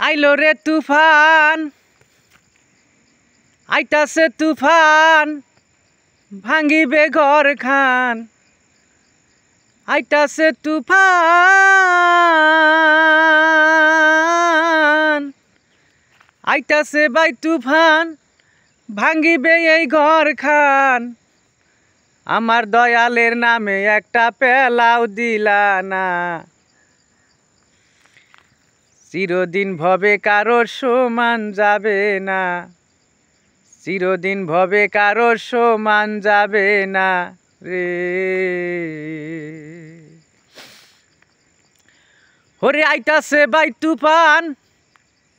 আইলো রে তুফান, আইতাছে তুফান, ভাঙ্গিবে ঘর খান। আইতাছে তুফান, আইতাছে বাই তুফান, ভাঙ্গিবে এই ঘর খান। আমার দয়ালের নামে একটা পেলাও দিলা না। চিরদিন ভবে কারোর সমান যাবে না, চিরদিন ভবে কারোর সমান যাবে না রে। ওরে আইতাছে বাই তুফান,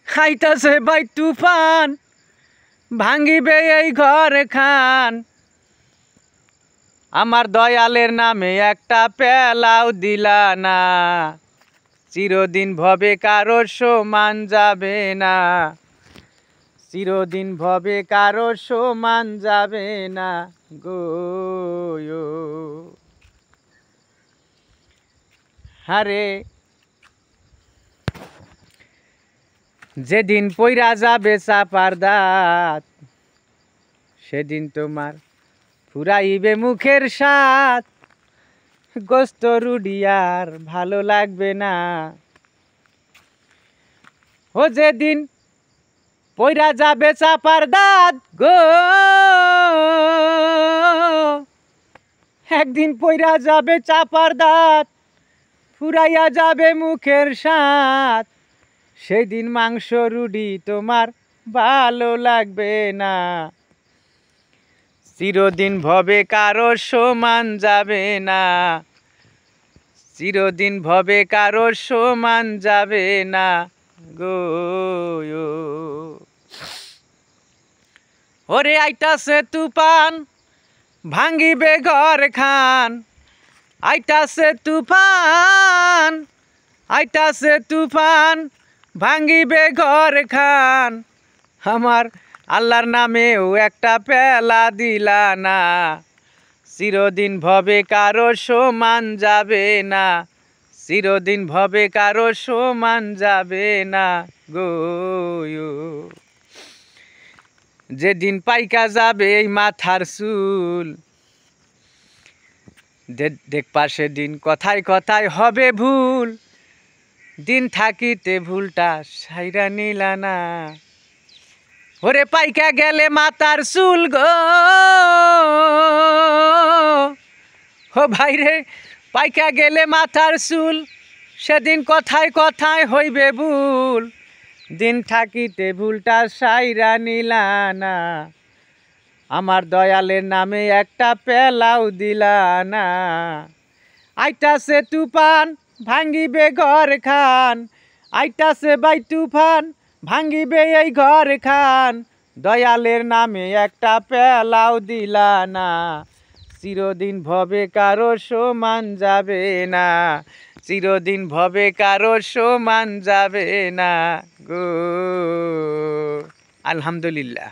আইতাছে বাই তুফান, ভাঙ্গিবে এই ঘর খান। আমার দয়ালের নামে একটা পেলাও দিলা না। চিরদিন ভবে কারোর সমান যাবে না, চিরদিন ভবে কারোর সমান যাবে না গো। হারে যেদিন পইরা যাবে চাপার দাঁত, সেদিন তোমার ফুরাইবে মুখের স্বাদ। গোস্ত রুডি আর ভালো লাগবে না। ও যেদিন পইরা যাবে চাপার দাঁত গো, একদিন পইরা যাবে চাপার দাঁত, ফুরাইয়া যাবে মুখের স্বাদ। সেদিন মাংস রুডি তোমার ভালো লাগবে না। চিরদিন ভবে কারোর সমান যাবে না, চিরদিন ভবে কারোর সমান যাবে না গো। ওরে আইতাছে তুফান, ভাঙ্গিবে ঘর খান। আইতাছে তুফান, আইতাছে তুফান, ভাঙ্গিবে ঘর খান। আমার আল্লাহর নামেও একটা পেলা দিলা না। চিরদিন ভবে কারোর সমান যাবে না, চিরদিন ভবে কারোর সমান যাবে না গো। যেদিন পাইকা যাবে এই মাথার চুল, দেখবা সেদিন কথায় কথায় হবে ভুল। দিন থাকিতে ভুলটা সাইরা নিলা না। ওরে পাইকা গেলে মাথার চুল গো, ও ভাইরে পাইকা গেলে মাথার চুল, সেদিন কথায় কথায় হইবে ভুল। দিন থাকিতে ভুলটা সাইরা নিলা না। আমার দয়ালের নামে একটা পেলাও দিলা না। আইতাছে তুফান, ভাঙ্গিবে ঘর খান। আইতাছে বাই তুফান, ভাঙ্গিবে এই ঘর খান। দয়ালের নামে একটা পেলাও দিলা না। চিরদিন ভবে কারোর সমান যাবে না, চিরদিন ভবে কারোর সমান যাবে না গো। আলহামদুলিল্লাহ।